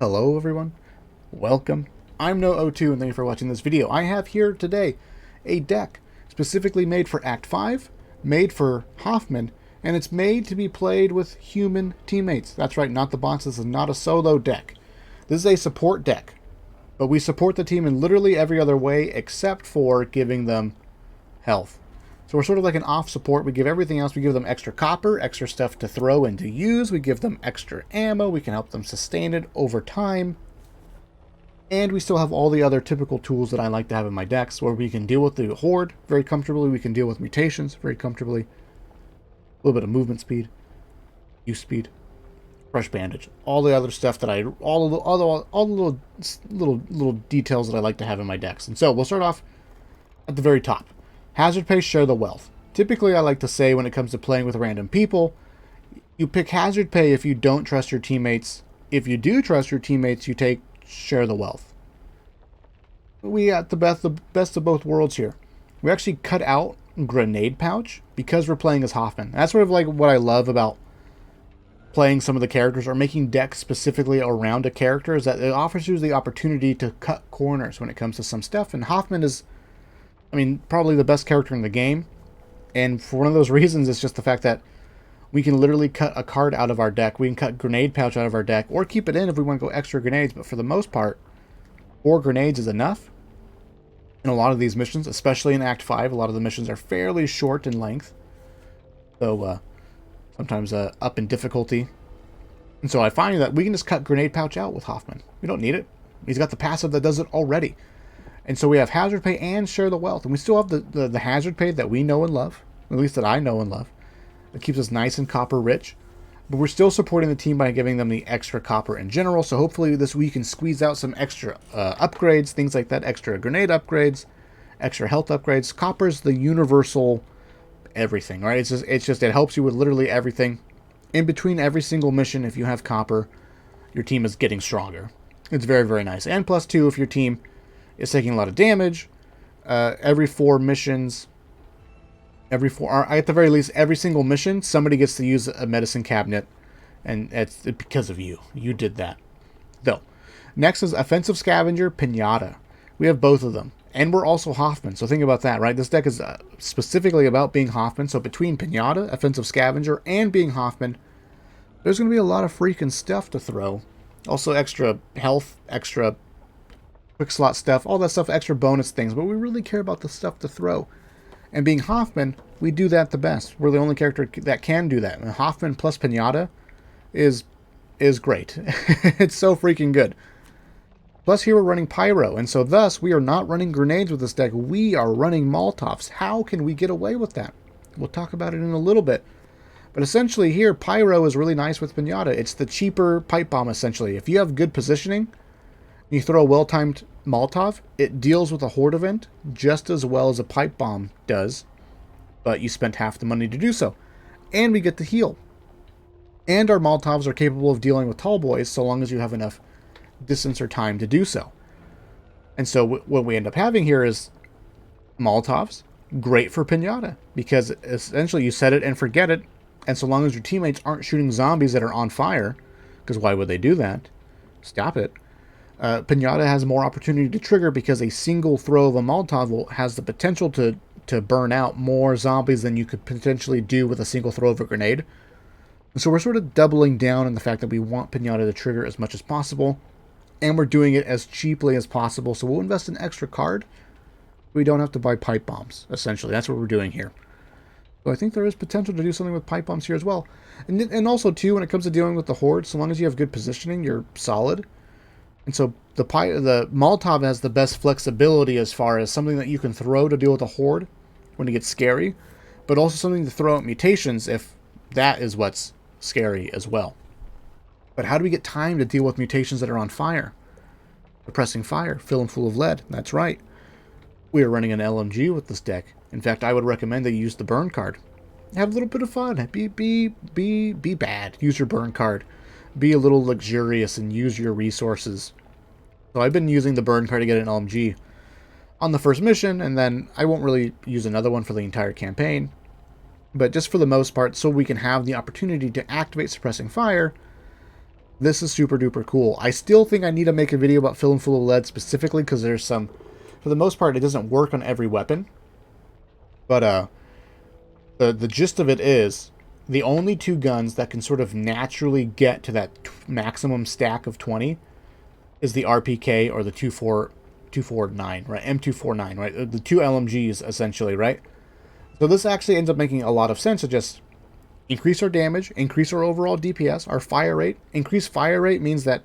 Hello everyone, welcome. I'm No02 and thank you for watching this video. I have here today a deck specifically made for Act 5, made for Hoffman, and it's made to be played with human teammates. That's right, not the bots. This is not a solo deck. This is a support deck, but we support the team in literally every other way except for giving them health. So we're sort of like an off support. We give everything else. We give them extra copper, extra stuff to throw and to use. We give them extra ammo. We can help them sustain it over time. And we still have all the other typical tools that I like to have in my decks, where we can deal with the horde very comfortably. We can deal with mutations very comfortably. A little bit of movement speed, use speed, fresh bandage, all the other stuff that all the little details that I like to have in my decks. And so we'll start off at the very top. Hazard pay, share the wealth. Typically, I like to say when it comes to playing with random people, you pick hazard pay if you don't trust your teammates. If you do trust your teammates, you take share the wealth. We got the best of both worlds here. We actually cut out grenade pouch because we're playing as Hoffman. That's sort of like what I love about playing some of the characters or making decks specifically around a character, is that it offers you the opportunity to cut corners when it comes to some stuff. And Hoffman is, I mean, probably the best character in the game. And for one of those reasons, it's just the fact that we can literally cut a card out of our deck. We can cut grenade pouch out of our deck, or keep it in if we want to go extra grenades. But for the most part, 4 grenades is enough in a lot of these missions, especially in Act 5. A lot of the missions are fairly short in length, so sometimes up in difficulty. And so I find that we can just cut grenade pouch out with Hoffman. We don't need it. He's got the passive that does it already. And so we have hazard pay and share the wealth. And we still have the hazard pay that we know and love, at least that I know and love. It keeps us nice and copper rich. But we're still supporting the team by giving them the extra copper in general. So hopefully this week can squeeze out some extra upgrades, things like that, extra grenade upgrades, extra health upgrades. Copper's the universal everything, right? It's just it helps you with literally everything. In between every single mission, if you have copper, your team is getting stronger. It's very, very nice. And +2 if your team is taking a lot of damage. Every 4 missions, at the very least, every single mission, somebody gets to use a medicine cabinet, and it's because of you. You did that. Though, next is Offensive Scavenger, Pinata. We have both of them. And we're also Hoffman, so think about that, right? This deck is specifically about being Hoffman, so between Pinata, Offensive Scavenger, and being Hoffman, there's going to be a lot of freaking stuff to throw. Also extra health, extra quick slot stuff, all that stuff, extra bonus things, but we really care about the stuff to throw. And being Hoffman, we do that the best. We're the only character that can do that. And Hoffman plus Pinata is great. It's so freaking good. Plus here we're running Pyro, and so thus we are not running grenades with this deck. We are running Molotovs. How can we get away with that? We'll talk about it in a little bit. But essentially here, Pyro is really nice with Pinata. It's the cheaper pipe bomb, essentially. If you have good positioning, you throw a well-timed Molotov, it deals with a horde event just as well as a pipe bomb does, but you spent half the money to do so. And we get to heal. And our Molotovs are capable of dealing with tall boys so long as you have enough distance or time to do so. And so what we end up having here is Molotovs, great for Pinata, because essentially you set it and forget it, and so long as your teammates aren't shooting zombies that are on fire, because why would they do that? Stop it. Pinata has more opportunity to trigger because a single throw of a Molotov has the potential to burn out more zombies than you could potentially do with a single throw of a grenade. And so we're sort of doubling down on the fact that we want Pinata to trigger as much as possible, and we're doing it as cheaply as possible. So we'll invest an extra card. We don't have to buy pipe bombs, essentially. That's what we're doing here. So I think there is potential to do something with pipe bombs here as well. And also, too, when it comes to dealing with the horde, so long as you have good positioning, you're solid. And so the Molotov has the best flexibility as far as something that you can throw to deal with a horde when it gets scary, but also something to throw at mutations if that is what's scary as well. But how do we get time to deal with mutations that are on fire? Suppressing fire, fill them full of lead. That's right. We are running an LMG with this deck. In fact, I would recommend that you use the burn card. Have a little bit of fun. Be bad. Use your burn card. Be a little luxurious and use your resources. So I've been using the burn card to get an LMG on the first mission, and then I won't really use another one for the entire campaign. But just for the most part, so we can have the opportunity to activate suppressing fire, This is super duper cool. I still think I need to make a video about filling full of lead specifically because there's some, for the most part, it doesn't work on every weapon. But the gist of it is the only two guns that can sort of naturally get to that maximum stack of 20 is the RPK or the 249, right? M249, right? The two LMGs essentially, right? So this actually ends up making a lot of sense to just increase our damage, increase our overall DPS, our fire rate. Increased fire rate means that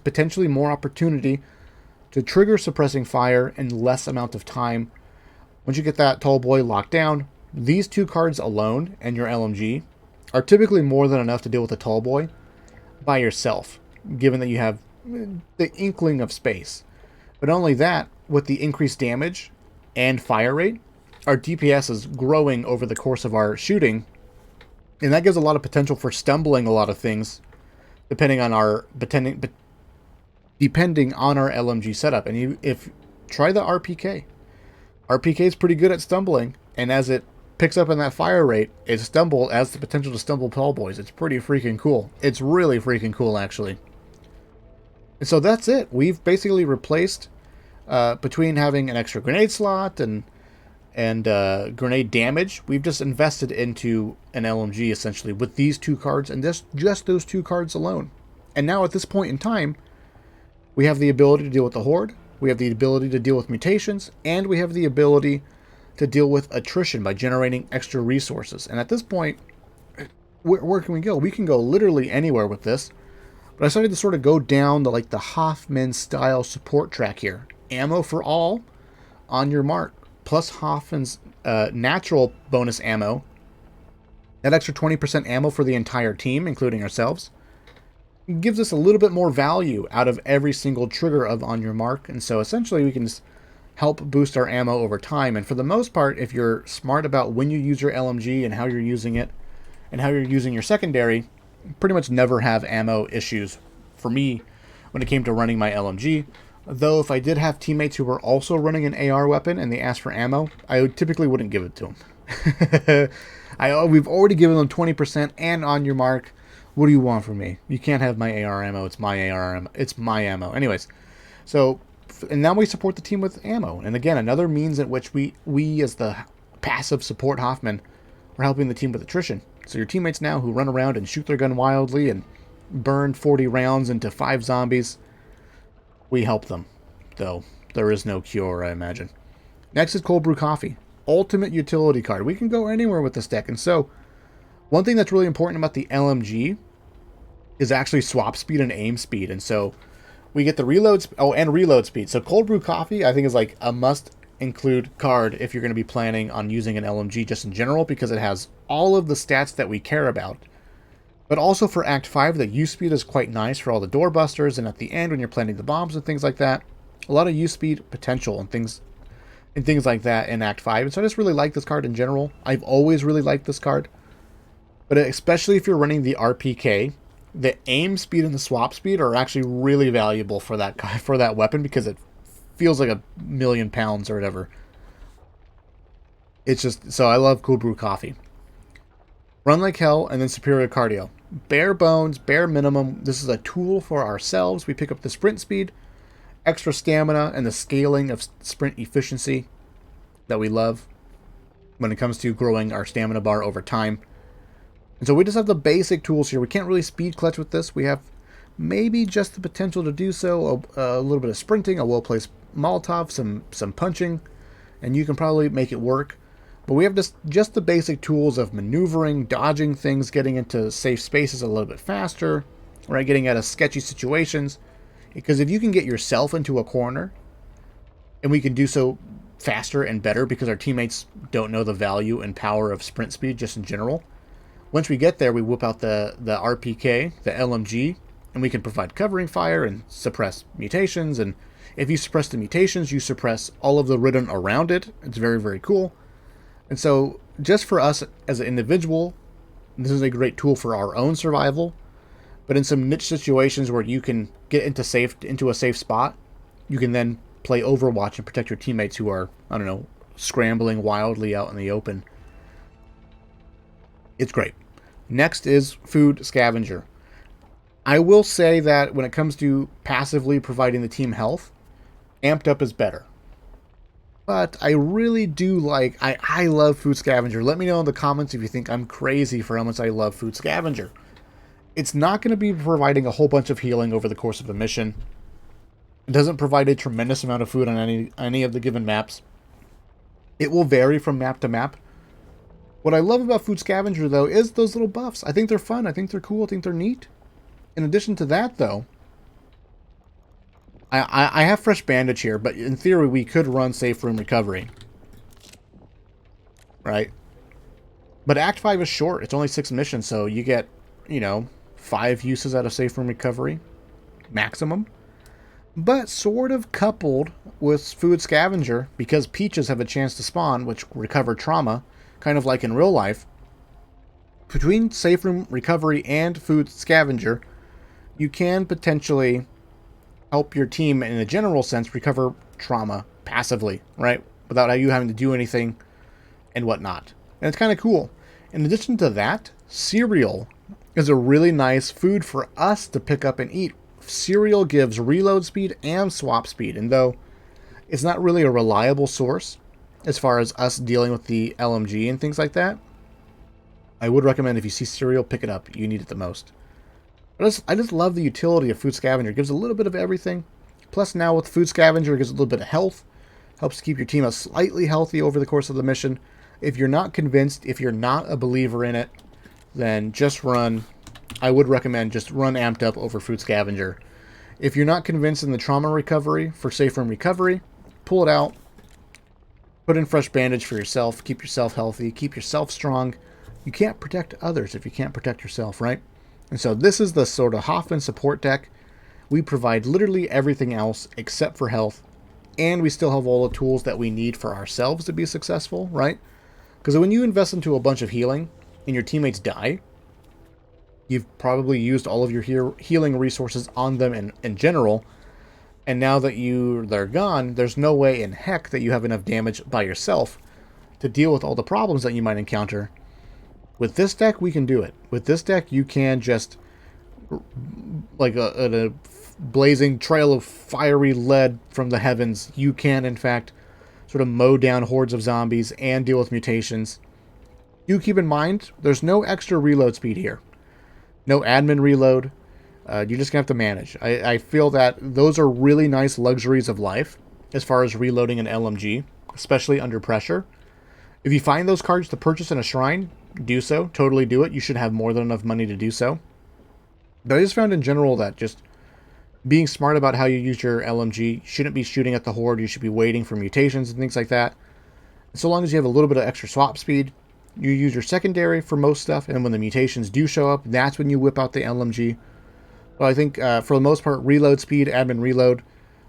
potentially more opportunity to trigger suppressing fire in less amount of time. Once you get that tall boy locked down, these two cards alone and your LMG are typically more than enough to deal with a tall boy by yourself, given that you have the inkling of space. But not only that, with the increased damage and fire rate, our DPS is growing over the course of our shooting, and that gives a lot of potential for stumbling a lot of things, depending on our LMG setup. And if try the RPK. RPK is pretty good at stumbling, and as it picks up in that fire rate, it has the potential to stumble tall boys. It's pretty freaking cool. It's really freaking cool, actually. And so that's it. We've basically replaced, between having an extra grenade slot and grenade damage, we've just invested into an LMG essentially with these two cards and just those two cards alone. And now at this point in time, we have the ability to deal with the Horde, we have the ability to deal with mutations, and we have the ability to deal with attrition by generating extra resources. And at this point, where can we go? We can go literally anywhere with this. But I started to sort of go down the Hoffman style support track here. Ammo for all on your mark, plus Hoffman's natural bonus ammo. That extra 20% ammo for the entire team, including ourselves, gives us a little bit more value out of every single trigger of on your mark. And so essentially we can just help boost our ammo over time. And for the most part, if you're smart about when you use your LMG and how you're using it and how you're using your secondary, pretty much never have ammo issues for me when it came to running my LMG. Though if I did have teammates who were also running an AR weapon and they asked for ammo, I typically wouldn't give it to them. We've already given them 20% and on your mark. What do you want from me? You can't have my AR ammo. It's my AR ammo. It's my ammo. Anyways, so, and now we support the team with ammo. And again, another means in which we as the passive support Hoffman are helping the team with attrition. So your teammates now who run around and shoot their gun wildly and burn 40 rounds into 5 zombies, we help them. Though there is no cure, I imagine. Next is Cold Brew Coffee. Ultimate utility card. We can go anywhere with this deck. And so, one thing that's really important about the LMG is actually swap speed and aim speed. And so, we get the reload speed. So Cold Brew Coffee, I think, is like a must-include card if you're going to be planning on using an LMG just in general, because it has all of the stats that we care about. But also for Act 5, the use speed is quite nice for all the doorbusters, and at the end when you're planting the bombs and things like that, a lot of use speed potential and things like that in Act 5. And so I just really like this card in general. I've always really liked this card. But especially if you're running the RPK, the aim speed and the swap speed are actually really valuable for that weapon, because it feels like 1,000,000 pounds or whatever. It's just, so I love Cold Brew Coffee. Run like hell and then superior cardio. Bare bones, bare minimum. This is a tool for ourselves. We pick up the sprint speed, extra stamina, and the scaling of sprint efficiency that we love when it comes to growing our stamina bar over time. And so we just have the basic tools here. We can't really speed clutch with this. We have maybe just the potential to do so. A little bit of sprinting, a well-placed Molotov, some punching, and you can probably make it work. But we have just the basic tools of maneuvering, dodging things, getting into safe spaces a little bit faster, right? Getting out of sketchy situations. Because if you can get yourself into a corner, and we can do so faster and better because our teammates don't know the value and power of sprint speed just in general. Once we get there, we whip out the RPK, the LMG, and we can provide covering fire and suppress mutations. And if you suppress the mutations, you suppress all of the ridden around it. It's very, very cool. And so just for us as an individual, this is a great tool for our own survival. But in some niche situations where you can get into a safe spot, you can then play Overwatch and protect your teammates who are, I don't know, scrambling wildly out in the open. It's great. Next is Food Scavenger. I will say that when it comes to passively providing the team health, amped up is better. But I really do like, I love Food Scavenger. Let me know in the comments if you think I'm crazy for how much I love Food Scavenger. It's not going to be providing a whole bunch of healing over the course of a mission. It doesn't provide a tremendous amount of food on any of the given maps. It will vary from map to map. What I love about Food Scavenger, though, is those little buffs. I think they're fun. I think they're cool. I think they're neat. In addition to that, though, I have fresh bandage here, but in theory, we could run safe room recovery. Right? But Act 5 is short. It's only 6 missions, so you get, 5 uses out of safe room recovery. Maximum. But sort of coupled with Food Scavenger, because peaches have a chance to spawn, which recover trauma, kind of like in real life, between safe room recovery and Food Scavenger, you can potentially help your team in a general sense recover trauma passively, right? Without you having to do anything and whatnot. And it's kind of cool. In addition to that, cereal is a really nice food for us to pick up and eat. Cereal gives reload speed and swap speed, and though it's not really a reliable source as far as us dealing with the LMG and things like that, I would recommend if you see cereal, pick it up. You need it the most. I just love the utility of Food Scavenger. It gives a little bit of everything. Plus now with Food Scavenger, it gives a little bit of health. Helps keep your team slightly healthy over the course of the mission. If you're not convinced, if you're not a believer in it, then just run. I would recommend just run Amped Up over Food Scavenger. If you're not convinced in the trauma recovery for safe room recovery, pull it out. Put in fresh bandage for yourself. Keep yourself healthy. Keep yourself strong. You can't protect others if you can't protect yourself, right? And so this is the sort of Hoffman support deck. We provide literally everything else except for health. And we still have all the tools that we need for ourselves to be successful, right? Because when you invest into a bunch of healing and your teammates die, you've probably used all of your healing resources on them in general. And now that they're gone, there's no way in heck that you have enough damage by yourself to deal with all the problems that you might encounter. With this deck, we can do it. With this deck, you can just, like a blazing trail of fiery lead from the heavens, you can, in fact, sort of mow down hordes of zombies and deal with mutations. Do keep in mind, there's no extra reload speed here. No admin reload. You're just going to have to manage. I feel that those are really nice luxuries of life as far as reloading an LMG, especially under pressure. If you find those cards to purchase in a shrine, do so. Totally do it. You should have more than enough money to do so. But I just found in general that just being smart about how you use your LMG, you shouldn't be shooting at the horde. You should be waiting for mutations and things like that. So long as you have a little bit of extra swap speed, you use your secondary for most stuff, and when the mutations do show up, that's when you whip out the LMG. But I think for the most part, reload speed, admin reload,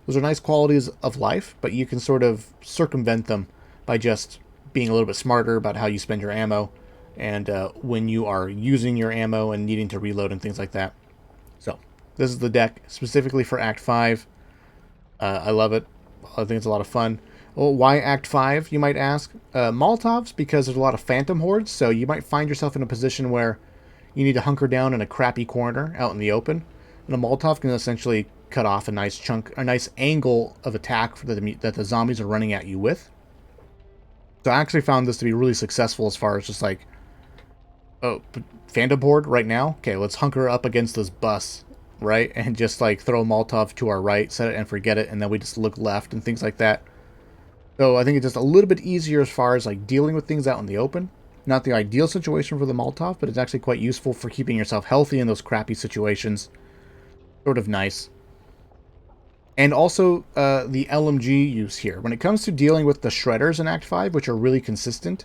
those are nice qualities of life, but you can sort of circumvent them by just being a little bit smarter about how you spend your ammo and when you are using your ammo and needing to reload and things like that. So this is the deck specifically for Act 5. I love it. I think it's a lot of fun. Well, why Act 5, you might ask? Molotovs, because there's a lot of phantom hordes, so you might find yourself in a position where you need to hunker down in a crappy corner out in the open, and a Molotov can essentially cut off a nice chunk, a nice angle of attack that the zombies are running at you with. So I actually found this to be really successful as far as just like, oh, phantom horde right now? Okay, let's hunker up against this bus, right? And just like throw a Molotov to our right, set it and forget it, and then we just look left and things like that. So I think it's just a little bit easier as far as like dealing with things out in the open. Not the ideal situation for the Molotov, but it's actually quite useful for keeping yourself healthy in those crappy situations. Sort of nice. And also the LMG use here. When it comes to dealing with the shredders in Act 5, which are really consistent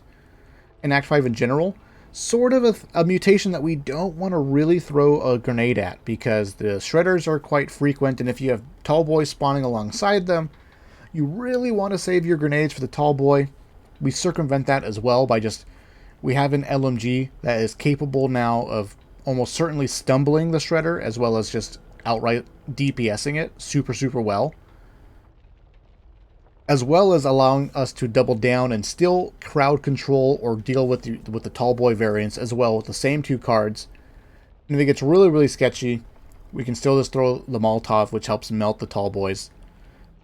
in Act 5 in general, sort of a mutation that we don't want to really throw a grenade at, because the shredders are quite frequent, and if you have tall boys spawning alongside them, you really want to save your grenades for the tall boy. We circumvent that as well by just, we have an LMG that is capable now of almost certainly stumbling the shredder, as well as just outright DPSing it super well, as well as allowing us to double down and still crowd control or deal with the tall boy variants as well with the same two cards. And if it gets really sketchy, We can still just throw the Molotov, which helps melt the tall boys.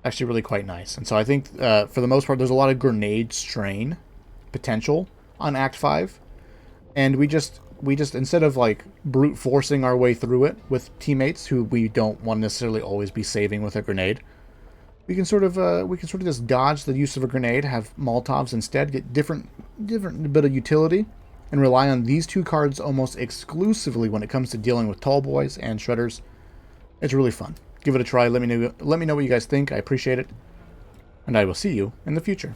Actually really quite nice. And so I think, for the most part, there's a lot of grenade strain potential on Act 5. And we just instead of like brute forcing our way through it with teammates who we don't want to necessarily always be saving with a grenade, we can sort of just dodge the use of a grenade, have Molotovs instead, get different bit of utility, and rely on these two cards almost exclusively when it comes to dealing with tall boys and shredders. It's really fun. Give it a try. Let me know what you guys think. I appreciate it. And I will see you in the future.